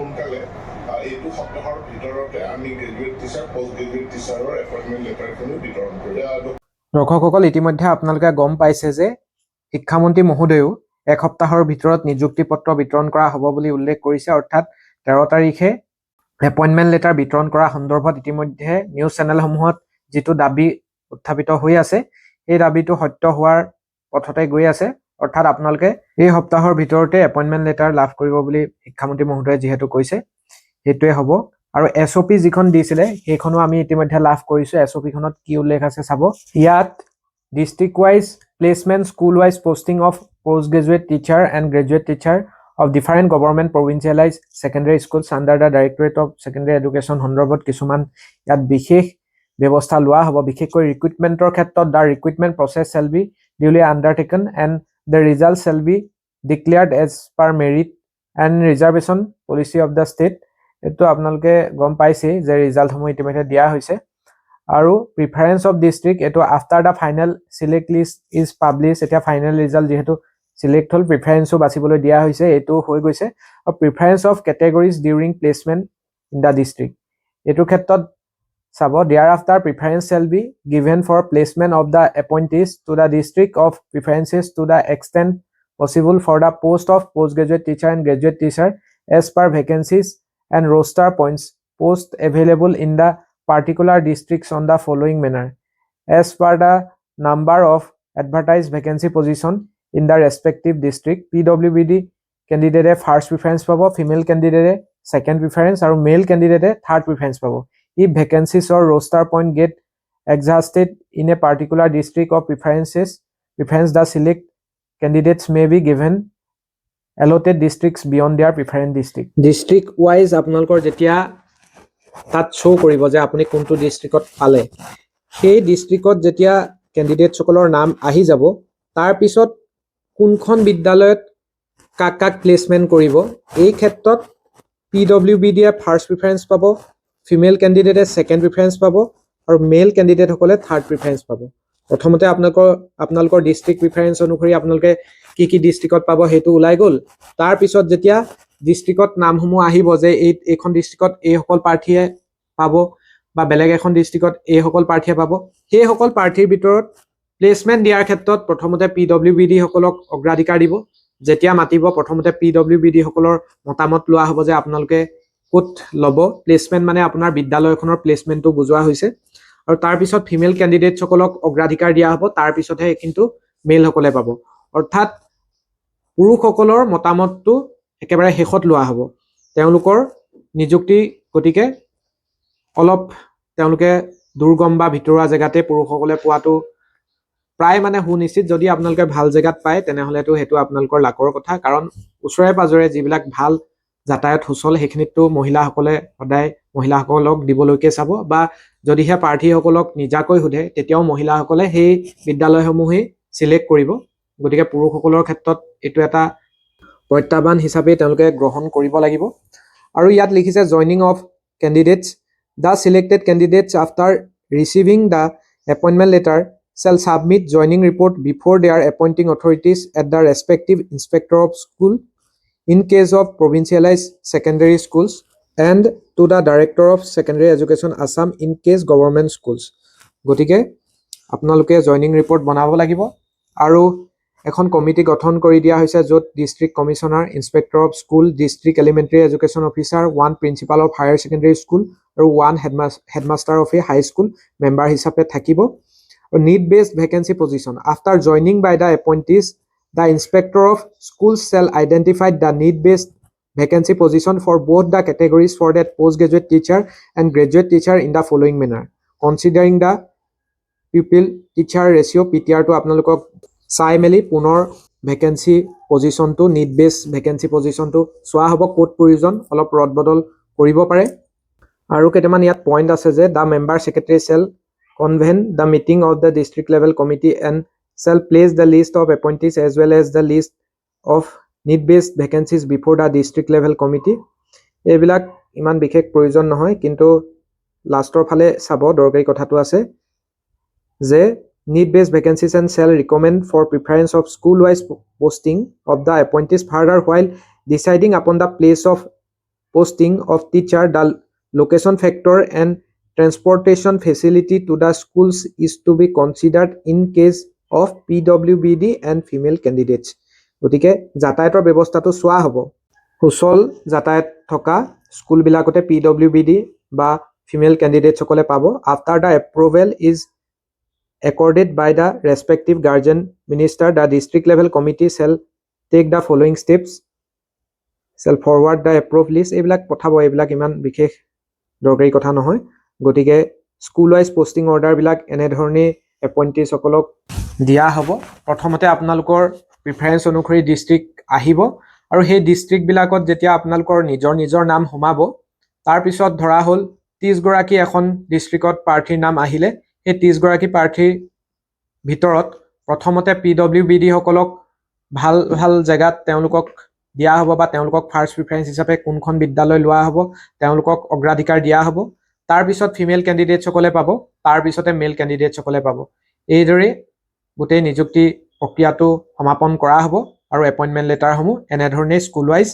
সোনকালে এইটো সপ্তাহৰ ভিতৰতে আমি গ্ৰেজুৱেট টিচাৰ পোষ্ট গ্ৰেজুৱেট টিচাৰৰ এপইণ্টমেণ্ট লেটাৰখনো বিতৰণ কৰিম। দৰ্শকসকল ইতিমধ্যে আপোনালোকে গম পাইছে যে শিক্ষামন্ত্ৰী মহোদয়েও এক সপ্তাহৰ ভিতৰত নিযুক্তি পত্ৰ বিতৰণ কৰা হ'ব বুলি উল্লেখ কৰিছে। অৰ্থাৎ 13 তাৰিখে এপইণ্টমেণ্ট লেটাৰ বিতৰণ কৰা সন্দৰ্ভত ইতিমধ্যে নিউজ চেনেলসমূহত যিটো দাবী উত্থাপিত হৈ আছে এই দাবীটো সত্য হোৱাৰ পথতে গৈ আছে। অৰ্থাৎ আপোনালোকে এই সপ্তাহৰ ভিতৰতে এপইণ্টমেণ্ট লেটাৰ লাভ কৰিব বুলি শিক্ষামন্ত্ৰী মহোদয়ে যিহেতু কৈছে সেইটোৱে হ'ব। আৰু SOP যিখন দিছিলে সেইখনো আমি ইতিমধ্যে লাভ কৰিছো। SOP খনত কি উল্লেখ আছে চাব। ইয়াত district wise placement, school wise posting of post graduate teacher and graduate teacher of different government provincialise secondary schools under the directorate of secondary education সন্দৰ্ভত কিছুমান ইয়াত বিশেষ ব্যৱস্থা লোৱা হ'ব। বিশেষকৈ ৰিক্ৰুইটমেণ্টৰ ক্ষেত্ৰত the recruitment process shall be duly undertaken and the result shall be declared as per merit and reservation policy of the state. এইটো আপোনালোকে গম পাইছেই যে ৰিজাল্টসমূহ ইতিমধ্যে দিয়া হৈছে। আৰু প্ৰিফাৰেঞ্চ অফ ডিষ্ট্ৰিক্ট এইটো after the final select list is publish. এতিয়া ফাইনেল ৰিজাল্ট যিহেতু চিলেক্ট হ'ল প্ৰিফাৰেঞ্চো বাছিবলৈ দিয়া হৈছে, এইটো হৈ গৈছে। আৰু preference of categories during placement in the district এইটোৰ ক্ষেত্ৰত চাব। Thereafter preference shall be given for placement of the appointees to the district of preferences to the extent possible for the post of post graduate teacher and graduate teacher as per vacancies and roster points post available in the particular districts on the following manner as per the number of advertised vacancy position in the respective district. PWBD candidate first preference pabo, female candidate second preference আৰু male candidate third preference pabo. If vacancies or roster point get exhausted in a particular district of preference the select candidates may be given allotted districts beyond their preferred district. District wise আপোনালোকৰ যেতিয়া তাত show কৰিব যে আপুনি কোনটো ডিস্ট্ৰিক্টত পালে, সেই ডিস্ট্ৰিক্টত যেতিয়া ক্যান্ডিডেট সকলৰ নাম আহি যাব তাৰ পিছত কোনখন বিদ্যালয়ত কাক কাক প্লেসমেন্ট কৰিব এই ক্ষেত্ৰত PWBD এ ফাৰ্স্ট প্ৰিফাৰেন্স পাব, ফিমেল ক্যান্ডিডেটে সেকেন্ড প্ৰিফাৰেন্স পাব আৰু মেল ক্যান্ডিডেট সকলে থাৰ্ড প্ৰিফাৰেন্স পাব। প্ৰথমতে আপোনালোকৰ ডিস্ট্ৰিক্ট প্ৰিফাৰেন্স অনুসৰি আপোনালোকে কি ডিস্ট্ৰিক্টত পাব সেইটো ওলাই গ'ল। তাৰ পিছত যেতিয়া ডিস্ট্ৰিক্টত নামসমূহ আহিব যে এইখন ডিস্ট্ৰিক্টত এই সকল প্ৰাৰ্থীয়ে পাব বা বেলেগ এখন ডিস্ট্ৰিক্টত এই সকল প্ৰাৰ্থীয়ে পাব, সেই সকল প্ৰাৰ্থীৰ ভিতৰত প্লেচমেন্ট দিয়াৰ ক্ষেত্ৰত প্ৰথমতে PWBD সকলক অগ্ৰাধিকাৰ দিব। যেতিয়া মাতিব প্ৰথমতে PWBD সকলৰ মতামত লোৱা হ'ব যে আপোনালোকে ক'ত ল'ব। প্লেচমেন্ট মানে আপোনাৰ বিদ্যালয়খনৰ প্লেচমেন্টটো বুজোৱা হৈছে। আৰু তাৰ পিছত ফিমেল ক্যান্ডিডেট সকলক অগ্ৰাধিকাৰ দিয়া হ'ব, তাৰ পিছতহে কিন্তু মেল সকলে পাব। অৰ্থাৎ পুৰুষসকলৰ মতামতটো একেবাৰে শেষত লোৱা হ'ব। তেওঁলোকৰ নিযুক্তি গতিকে অলপ তেওঁলোকে দুৰ্গম বা ভিতৰুৱা জেগাতে পুৰুষসকলে পোৱাটো প্ৰায় মানে সুনিশ্চিত। যদি আপোনালোকে ভাল জেগাত পায় তেনেহ'লেতো সেইটো আপোনালোকৰ লাকৰ কথা, কাৰণ ওচৰে পাজৰে যিবিলাক ভাল যাতায়াত সুচল সেইখিনিততো মহিলাসকলে সদায় মহিলাসকলক দিবলৈকে চাব, বা যদিহে প্ৰাৰ্থীসকলক নিজাকৈ সোধে তেতিয়াও মহিলাসকলে সেই বিদ্যালয়সমূহেই চিলেক্ট কৰিব। গতিকে পুৰুষসকলৰ ক্ষেত্ৰত এইটো এটা প্ৰত্যাহ্বান হিচাপে তেওঁলোকে গ্ৰহণ কৰিব লাগিব। আৰু ইয়াত লিখিছে joining of candidates the selected candidates after receiving the appointment letter shall submit joining report before their appointing authorities at the respective inspector of school in case of provincialise secondary schools and to the director of secondary education Assam in case government schools. গতিকে আপোনালোকে joining report বনাব লাগিব। আৰু এখন committee গঠন কৰি দিয়া হৈছে য'ত district commissioner, inspector of school, district elementary education officer, 1 principal of higher secondary school আৰু 1 headmaster of a high school member হিচাপে থাকিব। Need based vacancy position after joining by the appointees the inspector of school shall identified the need based vacancy position for both the categories for that postgraduate teacher and graduate teacher in the following manner considering the pupil teacher ratio। PTR টো আপোনালোকক চাই মেলি পুনৰ vacancy পজিশ্যনটো need বেছ vacancy পজিশ্যনটো চোৱা হ'ব, ক'ত প্ৰয়োজন অলপ ৰদ বদল কৰিব পাৰে। আৰু কেইটামান ইয়াত পইণ্ট আছে যে the member secretary shall convene the meeting of the district level committee and shall place the list of appointees as well as the list of need based vacancies before the district level committee. এইবিলাক ইমান বিশেষ প্ৰয়োজন নহয়, কিন্তু লাষ্টৰ ফালে চাব দৰকাৰী কথাটো আছে যে need based vacancies and shall recommend for preference of school wise posting of the appointees further while deciding upon the place of posting of teacher, the location factor and transportation facility to the schools is to be considered in case of PWBD and female candidates. গতিকে যাতায়াতৰ ব্যৱস্থাটো চোৱা হ'ব সুচল যাতায়াত থকা স্কুলবিলাকতে PWBD বা female কেণ্ডিডেটসকলে পাব after the approval is accorded by the respective guardian minister. The district level committee shall take the following steps, shall forward the approved list. এইবিলাক পঠাব, এইবিলাক ইমান বিশেষ দৰকাৰী কথা নহয়। গতিকে স্কুল ৱাইজ পষ্টিং অৰ্ডাৰবিলাক এনেধৰণে এপইণ্টিজসকলক দিয়া হ'ব। প্ৰথমতে আপোনালোকৰ প্ৰিফাৰেঞ্চ অনুসৰি ডিষ্ট্ৰিক্ট আহিব আৰু সেই ডিষ্ট্ৰিক্টবিলাকত যেতিয়া আপোনালোকৰ নিজৰ নাম সোমাব, তাৰপিছত ধৰা হ'ল 30 গৰাকী এখন ডিষ্ট্ৰিক্টত প্ৰাৰ্থীৰ নাম আহিলে সেই 30 গৰাকী প্ৰাৰ্থীৰ ভিতৰত প্ৰথমতে PWBD সকলক ভাল ভাল জেগাত তেওঁলোকক দিয়া হ'ব বা তেওঁলোকক ফাৰ্ষ্ট প্ৰিফাৰেঞ্চ হিচাপে কোনখন বিদ্যালয় লোৱা হ'ব তেওঁলোকক অগ্ৰাধিকাৰ দিয়া হ'ব। তাৰপিছত ফিমেল কেণ্ডিডেটসকলে পাব, তাৰপিছতে মেল কেণ্ডিডেটসকলে পাব। এইদৰে গোটেই নিযুক্তি প্ৰক্ৰিয়াটো সমাপন কৰা হ'ব আৰু এপইণ্টমেণ্ট লেটাৰসমূহ এনেধৰণে স্কুল ৱাইজ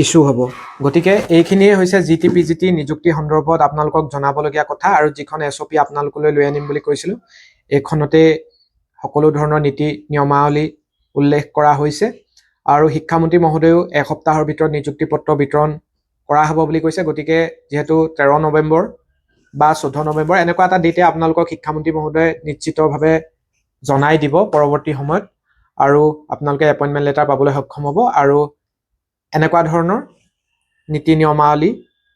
ইছ্যু হ'ব। গতিকে এইখিনিয়ে হৈছে GT-PGT নিযুক্তি সন্দৰ্ভত আপোনালোকক জনাবলগীয়া কথা আৰু যিখন SOP আপোনালোকলৈ লৈ আনিম বুলি কৈছিলোঁ এইখনতে সকলো ধৰণৰ নীতি নিয়মাৱলী উল্লেখ কৰা হৈছে আৰু শিক্ষামন্ত্ৰী মহোদয়েও এসপ্তাহৰ ভিতৰত নিযুক্তি পত্ৰ বিতৰণ কৰা হ'ব বুলি কৈছে। গতিকে যিহেতু 13 নৱেম্বৰ বা 14 নৱেম্বৰ এনেকুৱা এটা ডেটে আপোনালোকক শিক্ষামন্ত্ৰী মহোদয়ে নিশ্চিতভাৱে জনাই দিব পৰৱৰ্তী সময়ত আৰু আপোনালোকে এপইণ্টমেণ্ট লেটাৰ পাবলৈ সক্ষম হ'ব আৰু এনেকুৱা ধৰণৰ নীতি নিয়মাৱলী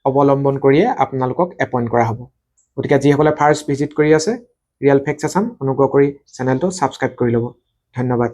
অৱলম্বন কৰিয়ে আপোনালোকক এপইণ্ট কৰা হ'ব। গতিকে যিসকলে ফাৰ্ষ্ট ভিজিট কৰি আছে ৰিয়েল ফেক্টছ আছাম অনুগ্ৰহ কৰি চেনেলটো ছাবস্ক্ৰাইব কৰি ল'ব। ধন্যবাদ।